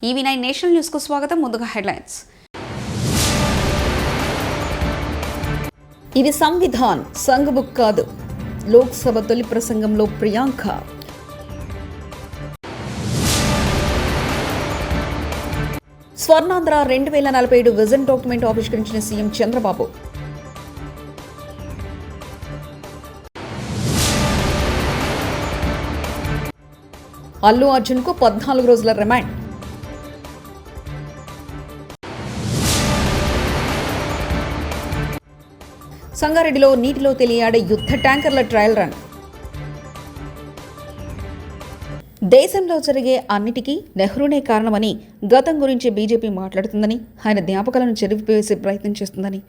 ఈవీ9 national news కు స్వాగతం. ముందుగా హెడ్లైన్స్. ఇది సంవిధాన్ సంఘ్ బుక్ కాదు. లోక్సభ తొలి ప్రసంగంలో ప్రియాంక. స్వర్ణాంధ్ర 2047 విజన్ డాక్యుమెంట్ ఆవిష్కరించిన సీఎం చంద్రబాబు. అల్లు అర్జున్ కు 14 రోజుల రిమాండ్. సంగారెడ్డిలో నీటిలో తేలియాడే యుద్ధ ట్యాంకర్ల ట్రయల్ రన్. దేశంలో జరిగే అన్నిటికీ నెహ్రూనే కారణమని, గతం గురించి బీజేపీ మాట్లాడుతుందని, ఆయన జ్ఞాపకాలను చెరిపివేసే ప్రయత్నం చేస్తుందని,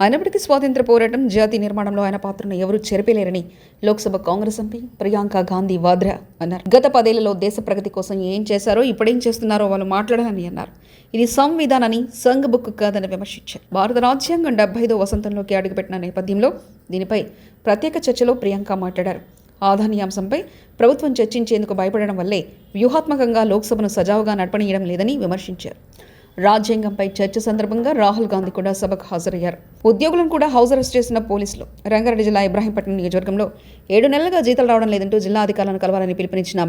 అయినప్పటికీ స్వాతంత్ర పోరాటం, జాతీయ నిర్మాణంలో ఆయన పాత్రను ఎవరూ చెరిపేలేరని లోక్సభ కాంగ్రెస్ ఎంపీ ప్రియాంక గాంధీ వాద్రా అన్నారు. గత 10 ఏళ్లలో దేశ ప్రగతి కోసం ఏం చేశారో, ఇప్పుడేం చేస్తున్నారో వాళ్ళు మాట్లాడాలని అన్నారు. ఇది సంవిధానాన్ని సంఘ్ బుక్ కాదని విమర్శించారు. భారత రాజ్యాంగం 75వ వసంతంలోకి అడుగుపెట్టిన నేపథ్యంలో దీనిపై ప్రత్యేక చర్చలో ప్రియాంక మాట్లాడారు. ఆదాని అంశంపై ప్రభుత్వం చర్చించేందుకు భయపడడం వల్లే వ్యూహాత్మకంగా లోక్సభను సజావుగా నడపనీయడం లేదని విమర్శించారు. రాజ్యాంగంపై చర్చ సందర్భంగా రాహుల్ గాంధీ కూడా సభకు హాజరయ్యారు. ఉద్యోగులను కూడా హౌస్ అరెస్ట్ చేసిన పోలీసులు. రంగారెడ్డి జిల్లా ఇబ్రాహీంపట్నం నియోజకవర్గంలో 7 నెలలుగా జీతాలు రావడం లేదంటూ జిల్లా అధికారులను కలవాలని పిలుపునిచ్చిన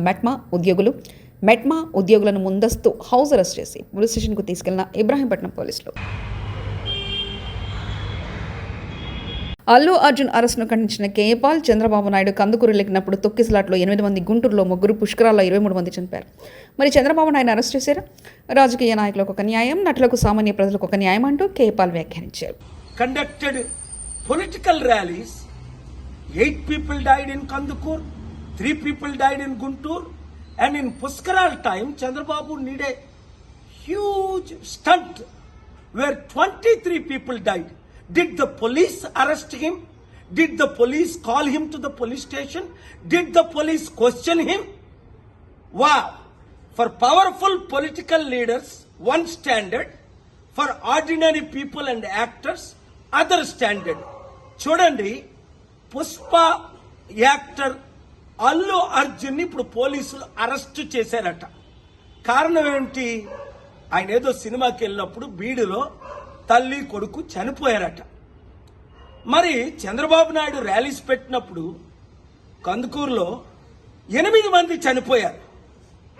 మెట్మా ఉద్యోగులను ముందస్తు హౌస్ అరెస్ట్ చేసి పోలీస్ స్టేషన్కు తీసుకెళ్లిన ఇబ్రాహీంపట్నం పోలీసులు. అల్లు అర్జున్ అరెస్టును ఖండించిన కేఏపాల్, చంద్రబాబు నాయుడు కందుకూరు లెక్కినప్పుడు తొక్కిసలాట్లో 8 మంది, గుంటూరులో 3, పుష్కరాల్లో 23 మంది చనిపోయారు. మరి చంద్రబాబు నాయుడు అరెస్ట్ చేశారా? రాజకీయ నాయకులకు ఒక న్యాయం, నటులకు, సామాన్య ప్రజలకు ఒక న్యాయం అంటూ కేఏపాల్ వ్యాఖ్యానించారు. Conducted political rallies, 8 people died in Kandukur, 3 people died in Guntur, and in Puskaral time, Chandrababu need a huge stunt where 23 people died. Did the police arrest him? Did the police call him to the police station? Did the police question him? Wow! For powerful political leaders, one standard. For ordinary people and actors, other standard. చూడండి, Pushpa actor Allu Arjun ఇప్పుడు పోలీసులు arrest చేశారట. కారణం ఏంటి? ఆయన ఏదో సినిమాకి వెళ్ళినప్పుడు బీడులో తల్లి కొడుకు చనిపోయారట. మరి చంద్రబాబు నాయుడు ర్యాలీస్ పెట్టినప్పుడు కందుకూరులో 8 మంది చనిపోయారు.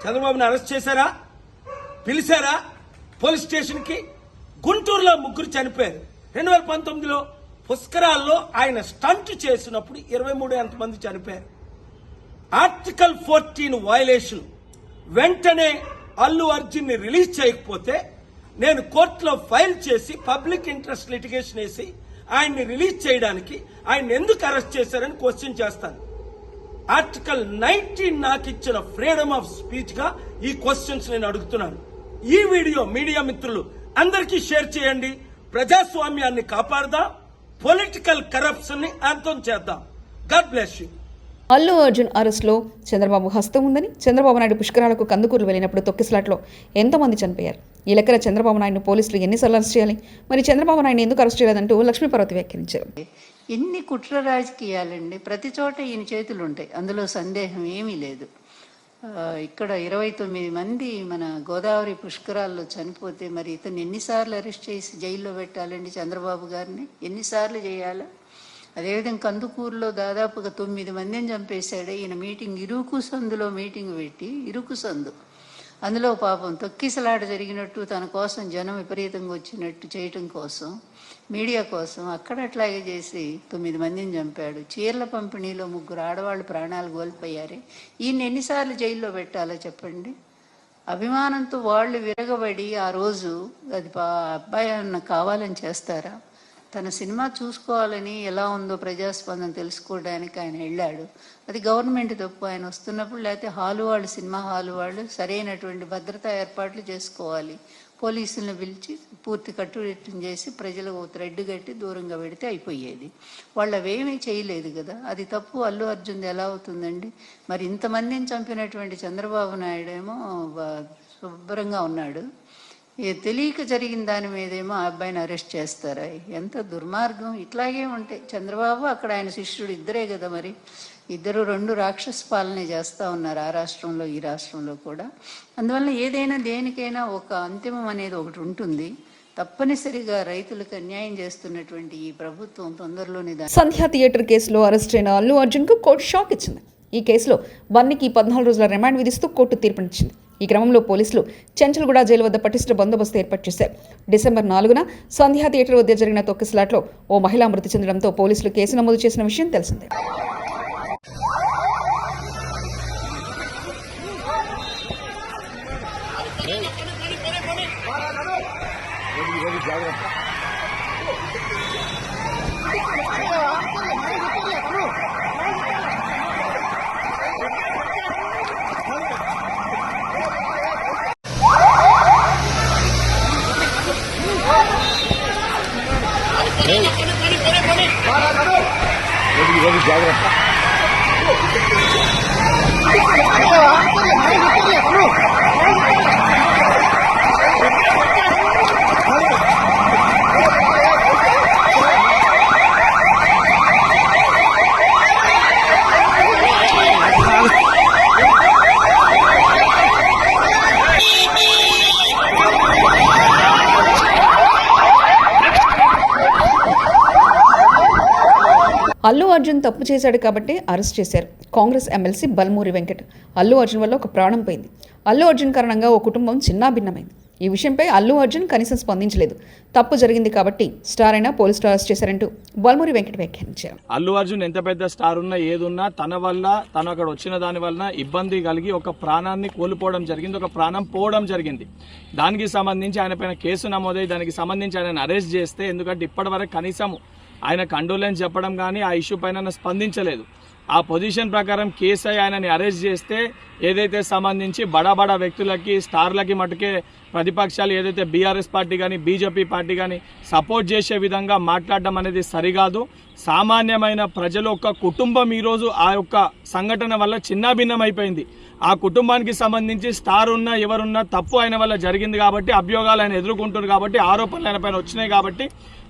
చంద్రబాబుని అరెస్ట్ చేశారా? పిలిచారా పోలీస్ స్టేషన్కి? గుంటూరులో 3 చనిపోయారు. 2019లో పుష్కరాల్లో ఆయన స్టంట్ చేసినప్పుడు 23 ఎంతమంది చనిపోయారు. Article 14 violation. వెంటనే అల్లు అర్జున్ ని రిలీజ్ చేయకపోతే నేను కోర్టులో ఫైల్ చేసి పబ్లిక్ ఇంట్రెస్ట్ లిటిగేషన్ వేసి ఆయన్ని రిలీజ్ చేయడానికి ఆయన ఎందుకు అరెస్ట్ చేశారని క్వశ్చన్ చేస్తాను. ఆర్టికల్ 19 నాకు ఇచ్చిన ఫ్రీడమ్ ఆఫ్ స్పీచ్ గా ఈ క్వశ్చన్స్ నేను అడుగుతున్నాను. ఈ వీడియో మీడియా మిత్రులు అందరికీ షేర్ చేయండి. ప్రజాస్వామ్యాన్ని కాపాడదాం, పొలిటికల్ కరప్షన్ ని అంతం చేద్దాం. God bless you. Allu Arjun అరెస్టులో చంద్రబాబు హస్తం ఉందని, చంద్రబాబు నాయుడు పుష్కరాలకు కందుకూరు వెళ్లినప్పుడు తొక్కిసలాట్లో ఎంతమంది చనిపోయారు? ఈ లెక్కన చంద్రబాబు నాయుడు పోలీసులు ఎన్నిసార్లు అరెస్ట్ చేయాలి? మరి చంద్రబాబు నాయుడు ఎందుకు అరెస్ట్ చేయలేదంటూ లక్ష్మీపార్వతి వ్యాఖ్యానించారు. ఎన్ని కుట్ర రాజకీయాలండి, ప్రతి చోట ఈయన చేతులు ఉంటాయి, అందులో సందేహం ఏమీ లేదు. ఇక్కడ 29 మంది మన గోదావరి పుష్కరాల్లో చనిపోతే మరి ఇతను ఎన్నిసార్లు అరెస్ట్ చేసి జైల్లో పెట్టాలండి? చంద్రబాబు గారిని ఎన్నిసార్లు చేయాలా? అదేవిధంగా కందుకూరులో దాదాపుగా 9 మందిని చంపేశాడు. ఈయన మీటింగ్ ఇరుకు సందులో మీటింగ్ పెట్టి, ఇరుకు సందు అందులో పాపం తొక్కిసలాట జరిగినట్టు తన కోసం జనం విపరీతంగా వచ్చినట్టు చేయటం కోసం, మీడియా కోసం అక్కడ అట్లాగే చేసి 9 మందిని చంపాడు. చీరల పంపిణీలో 3 ఆడవాళ్ళు ప్రాణాలు కోల్పోయారే. ఈయన ఎన్నిసార్లు జైల్లో పెట్టాలో చెప్పండి? అభిమానంతో వాళ్ళు విరగబడి ఆ రోజు అది అబ్బాయి అన్న కావాలని చేస్తారా? తన సినిమా చూసుకోవాలని, ఎలా ఉందో ప్రజాస్పందన తెలుసుకోవడానికి ఆయన వెళ్ళాడు. అది గవర్నమెంట్ తప్పు. ఆయన వస్తున్నప్పుడు లేకపోతే సినిమా హాలు వాళ్ళు సరైనటువంటి భద్రతా ఏర్పాట్లు చేసుకోవాలి. పోలీసులను పిలిచి పూర్తి కట్టుదిట్టం చేసి ప్రజలకు థ్రెడ్ కట్టి దూరంగా పెడితే అయిపోయేది. వాళ్ళు అవేమీ చేయలేదు కదా. అది తప్పు. అల్లు అర్జున్ ఎలా అవుతుందండి? మరి ఇంతమందిని చంపినటువంటి చంద్రబాబు నాయుడు ఏమో శుభ్రంగా ఉన్నాడు. తెలియక జరిగిన దాని మీదేమో ఆ అబ్బాయిని అరెస్ట్ చేస్తారా? ఎంత దుర్మార్గం! ఇట్లాగే ఉంటాయి. చంద్రబాబు అక్కడ ఆయన శిష్యుడు ఇద్దరే కదా, మరి ఇద్దరు రెండు రాక్షస పాలనే చేస్తూ ఉన్నారు, ఆ రాష్ట్రంలో ఈ రాష్ట్రంలో కూడా. అందువల్ల ఏదైనా దేనికైనా ఒక అంతిమం అనేది ఒకటి ఉంటుంది. తప్పనిసరిగా రైతులకు అన్యాయం చేస్తున్నటువంటి ఈ ప్రభుత్వం తొందరలోనే సంధ్య థియేటర్ కేసులో అరెస్ట్ అయిన అల్లు అర్జున్కు కోర్టు షాక్ ఇచ్చింది. ఈ కేసులో బన్నీకి 14 రోజుల రిమాండ్ విధిస్తూ కోర్టు తీర్పునిచ్చింది. ఈ క్రమంలో పోలీసులు చెంచల్గూడ జైలు వద్ద పటిష్ట బందోబస్తు ఏర్పాటు చేశారు. డిసెంబర్ 4న సంధ్య థియేటర్ వద్ద జరిగిన తొక్కిసలాట్లో ఓ మహిళ మృతి చెందడంతో పోలీసులు కేసు నమోదు చేసిన విషయం తెలిసిందే. అల్లు అర్జున్ తప్పు చేశాడు కాబట్టి అరెస్ట్ చేశారు. కాంగ్రెస్ ఎమ్మెల్సీ బల్మూరి వెంకట్. అల్లు అర్జున్ వల్ల ఒక ప్రాణం పోయింది. అల్లు అర్జున్ కారణంగా ఓ కుటుంబం చిన్నాభిన్నమైంది. ఈ విషయంపై అల్లు అర్జున్ కనీసం స్పందించలేదు. తప్పు జరిగింది కాబట్టి స్టార్ అయినా పోలీసులు అరెస్ట్ చేశారంటూ బల్మూరి వెంకట్ వ్యాఖ్యానించారు. అల్లు అర్జున్ ఎంత పెద్ద స్టార్ ఉన్నా ఏదున్నా తన వల్ల తను అక్కడ వచ్చిన దాని వలన ఇబ్బంది కలిగి ఒక ప్రాణాన్ని కోల్పోవడం జరిగింది, ఒక ప్రాణం పోవడం జరిగింది. దానికి సంబంధించి ఆయన పైన కేసు నమోదై దానికి సంబంధించి ఆయన అరెస్ట్ చేస్తే, ఎందుకంటే ఇప్పటివరకు కనీసం ఆయన కండోలెన్స్ చెప్పడం కానీ ఆ ఇష్యూ పైన స్పందించలేదు. ఆ పొజిషన్ ప్రకారం కేసు అయి ఆయనని అరెస్ట్ చేస్తే ఏదైతే సంబంధించి బడా వ్యక్తులకి స్టార్లకి మటుకే ప్రతిపక్షాలు ఏదైతే బీఆర్ఎస్ పార్టీ కానీ బీజేపీ పార్టీ కానీ సపోర్ట్ చేసే విధంగా మాట్లాడడం అనేది సరికాదు. సామాన్యమైన ప్రజలు ఒక కుటుంబం ఈరోజు ఆ యొక్క సంఘటన వల్ల చిన్నాభిన్నం అయిపోయింది. ఆ కుటుంబానికి సంబంధించి స్టార్ ఉన్నా ఎవరున్నా తప్పు ఆయన వల్ల జరిగింది కాబట్టి అభియోగాలు ఆయన ఎదుర్కొంటున్నారు కాబట్టి ఆరోపణలు ఆయన పైన వచ్చినాయి కాబట్టి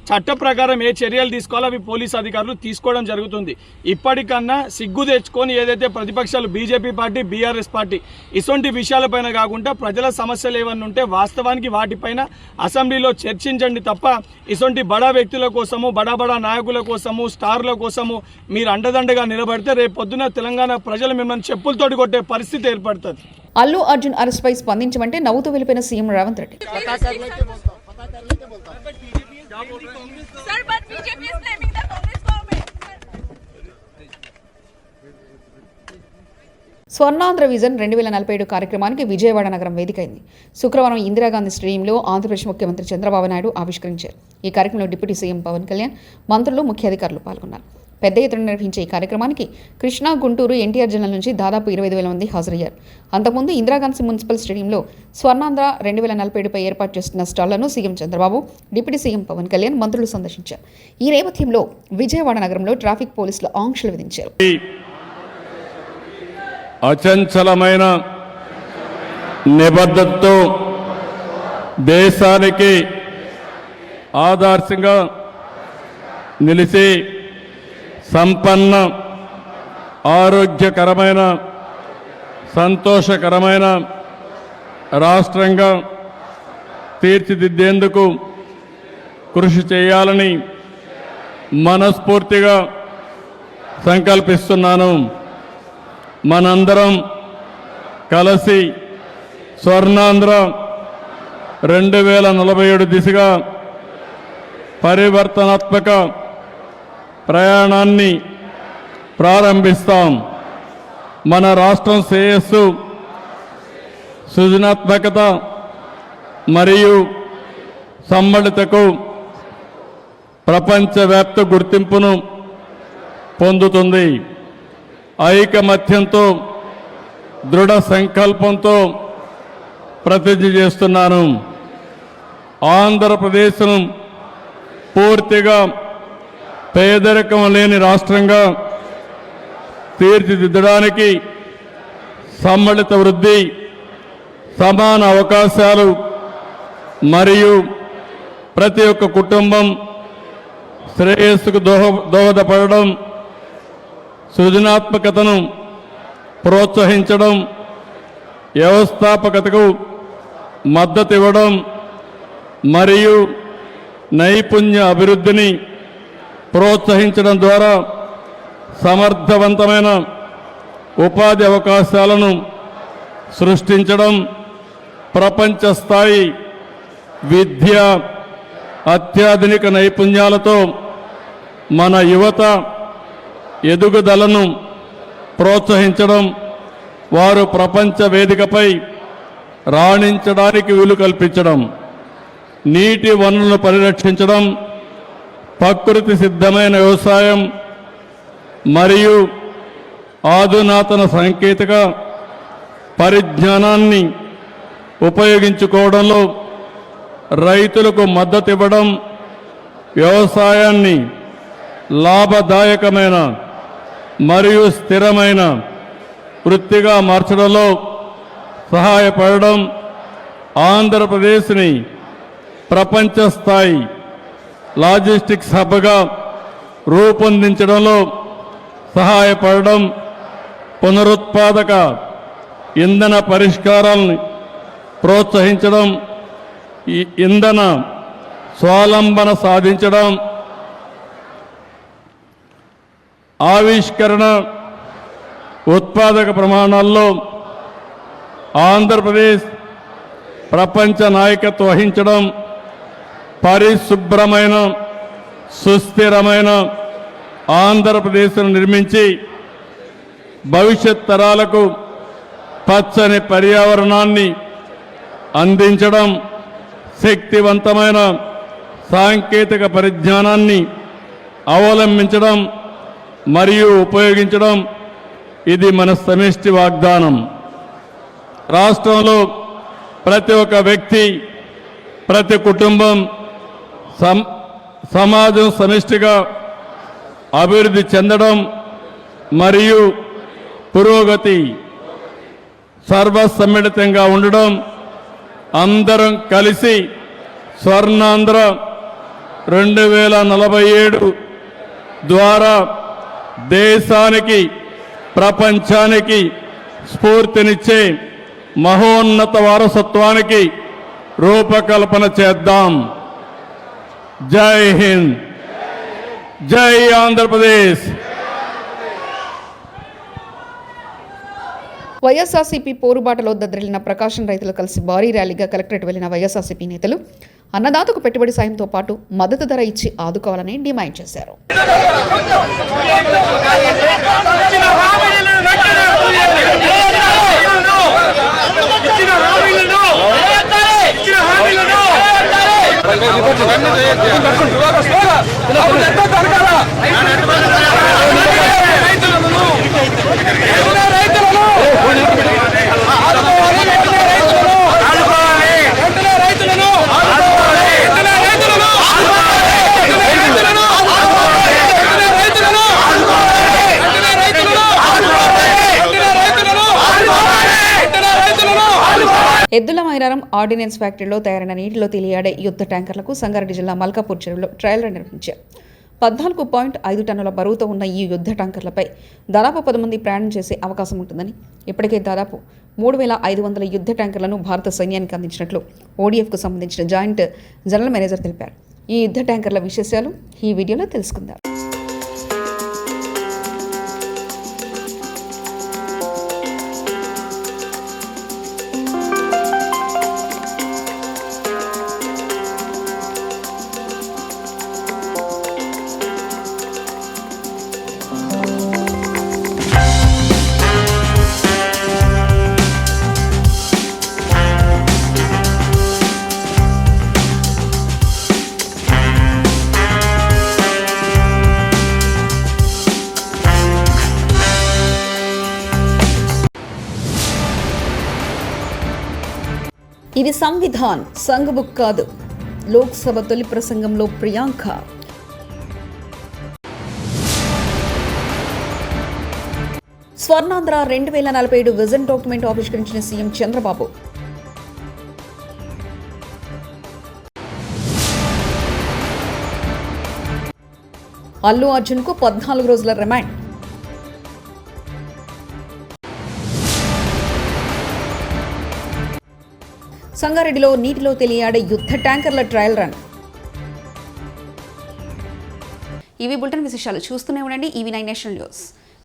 చట్ట ప్రకారం ఏ చర్యలు తీసుకోవాలో అవి పోలీసు అధికారులు తీసుకోవడం జరుగుతుంది. ఇప్పటికన్నా సిగ్గు తెచ్చుకొని ఏదైతే ప్రతిపక్షాలు బీజేపీ పార్టీ బీఆర్ఎస్ పార్టీ ఇటువంటి విషయాలపైన కాకుండా ప్రజల సమస్యలు ఏమన్నా ఉంటే వాస్తవానికి వాటిపైన అసెంబ్లీలో చర్చించండి తప్ప ఇటువంటి బడా వ్యక్తుల కోసము బడా నాయకుల కోసము స్టార్ల కోసము మీరు అండదండగా నిలబడితే రేపు పొద్దున తెలంగాణ ప్రజలు మిమ్మల్ని చెప్పులతోటి కొట్టే పరిస్థితి ఏర్పడుతుంది. అల్లు అర్జున్ అరెస్ట్ పై స్పందించమంటే నవ్వుతూ వెళ్ళిపోయిన CM Revanth Reddy. Sir, but BJP is blaming the Congress government. Swarnandhra vision 2047 కార్యక్రమానికి విజయవాడ నగరం వేదికైంది. శుక్రవారం ఇందిరాగాంధీ స్టేడియంలో ఆంధ్రప్రదేశ్ ముఖ్యమంత్రి చంద్రబాబు నాయుడు ఆవిష్కరించారు. ఈ కార్యక్రమంలో డిప్యూటీ సీఎం పవన్ కళ్యాణ్, మంత్రులు, ముఖ్య అధికారులు పాల్గొన్నారు. పెద్ద ఎత్తున నిర్వహించే ఈ కార్యక్రమానికి కృష్ణా, గుంటూరు, ఎన్టీఆర్ జిల్లాల నుంచి దాదాపు 25,000 మంది హాజరయ్యారు. అంతకుముందు ఇందిరాగాంధీ మున్సిపల్ స్టేడియంలో స్వర్ణాంధ్ర 2047పై ఏర్పాటు చేస్తున్న స్టాళ్లను CM Chandrababu, deputy CM Pawan Kalyan, మంత్రులు సందర్శించారు. ఈ నేపథ్యంలో విజయవాడ నగరంలో ట్రాఫిక్ పోలీసులు ఆంక్షలు విధించారు. అచంచలమైన నిబద్ధతతో దేశానికి ఆదర్శంగా నిలిచి సంపన్న, ఆరోగ్యకరమైన, సంతోషకరమైన రాష్ట్రంగా తీర్చిదిద్దేందుకు కృషి చేయాలని మనస్ఫూర్తిగా సంకల్పిస్తున్నాను. మనందరం కలిసి స్వర్ణాంధ్ర 2047 దిశగా పరివర్తనాత్మక ప్రయాణాన్ని ప్రారంభిస్తాం. మన రాష్ట్రం శ్రేయస్సు, సృజనాత్మకత మరియు సమ్మళతకు ప్రపంచవ్యాప్త గుర్తింపును పొందుతుంది. ఐకమత్యంతో, దృఢ సంకల్పంతో ప్రతిజ్ఞ చేస్తున్నాను. ఆంధ్రప్రదేశ్ను పూర్తిగా పేదరికం లేని రాష్ట్రంగా తీర్చిదిద్దడానికి సమ్మిళిత వృద్ధి, సమాన అవకాశాలు, మరియు ప్రతి ఒక్క కుటుంబం శ్రేయస్సుకు దోహదపడడం, సృజనాత్మకతను ప్రోత్సహించడం, వ్యవస్థాపకతకు మద్దతు ఇవ్వడం మరియు నైపుణ్య అభివృద్ధిని ప్రోత్సహించడం ద్వారా సమర్థవంతమైన ఉపాధి అవకాశాలను సృష్టించడం, ప్రపంచ స్థాయి విద్య, అత్యాధునిక నైపుణ్యాలతో మన యువత ఎదుగుదలను ప్రోత్సహించడం, వారు ప్రపంచ వేదికపై రాణించడానికి వీలు కల్పించడం, నీటి వనరులను పరిరక్షించడం, ప్రకృతి సిద్ధమైన వ్యవసాయం మరియు ఆధునాతన సాంకేతిక పరిజ్ఞానాన్ని ఉపయోగించుకోవడంలో రైతులకు మద్దతు ఇవ్వడం, వ్యవసాయాన్ని లాభదాయకమైన మరియు స్థిరమైన వృత్తిగా మార్చడంలో సహాయపడడం, ఆంధ్రప్రదేశ్ని ప్రపంచ స్థాయి లాజిస్టిక్స్ హబ్గా రూపొందించడంలో సహాయపడడం, పునరుత్పాదక ఇంధన పరిష్కారాలను ప్రోత్సహించడం, ఈ ఇంధన స్వావలంబన సాధించడం, ఆవిష్కరణ ఉత్పాదక ప్రమాణాల్లో ఆంధ్రప్రదేశ్ ప్రపంచ నాయకత్వం వహించడం, పరిశుభ్రమైన సుస్థిరమైన ఆంధ్రప్రదేశ్ను నిర్మించి భవిష్యత్ తరాలకు పచ్చని పర్యావరణాన్ని అందించడం, శక్తివంతమైన సాంకేతిక పరిజ్ఞానాన్ని అవలంబించడం మరియు ఉపయోగించడం ఇది మన సమిష్టి వాగ్దానం. రాష్ట్రంలో ప్రతి ఒక్క వ్యక్తి, ప్రతి కుటుంబం, సమాజం సమిష్టిగా అభివృద్ధి చెందడం మరియు పురోగతి సర్వసమ్మిళితంగా ఉండడం, అందరం కలిసి స్వర్ణాంధ్ర 2047 ద్వారా దేశానికి, ప్రపంచానికి స్ఫూర్తినిచ్చే మహోన్నత వారసత్వానికి రూపకల్పన చేద్దాం. జై హింద్, జై ఆంధ్రప్రదేశ్. వైఎస్ఆర్సీపీ పోరుబాటలో దద్దరిల్లిన ప్రకాశం రైతులు కలిసి భారీ ర్యాలీగా కలెక్టరేట్ వెళ్లిన వైఎస్ఆర్సీపీ నేతలు అన్నదాతకు పెట్టుబడి సాయంతో పాటు మద్దతు ధర ఇచ్చి ఆదుకోవాలని డిమాండ్ చేశారు. ఎద్దుల మైరారం ఆర్డినెన్స్ ఫ్యాక్టరీలో తయారైన నీటిలో తేలియాడే యుద్ధ ట్యాంకర్లకు సంగారెడ్డి జిల్లా మల్కాపూర్ చెరువులో ట్రయల్ రన్ నిర్వహించారు. 14.5 టన్నుల బరువుతో ఉన్న ఈ యుద్ధ ట్యాంకర్లపై దాదాపు 10 మంది ప్రయాణం చేసే అవకాశం ఉంటుందని, ఇప్పటికే దాదాపు 3,500 యుద్ధ ట్యాంకర్లను భారత సైన్యానికి అందించినట్లు ఓడిఎఫ్కు సంబంధించిన జాయింట్ జనరల్ మేనేజర్ తెలిపారు. ఈ యుద్ధ ట్యాంకర్ల విశేషాలు ఈ వీడియోలో తెలుసుకుందాం. ఇది సంవిధాన్ సంఘ్ బుక్ కాదు. లోక్సభ తొలి ప్రసంగంలో ప్రియాంక. స్వర్ణాంధ్ర 2047 విజన్ డాక్యుమెంట్ ఆవిష్కరించిన సీఎం చంద్రబాబు. అల్లు అర్జున్కు 14 రోజుల రిమాండ్. సంగారెడ్డిలో నీటిలో తేలియాడే యుద్ధ ట్యాంకర్ల ట్రయల్ రన్. ఇవి బులెటిన్ విశేషాలు. చూస్తూనే ఉండండి EV9 నేషనల్ న్యూస్.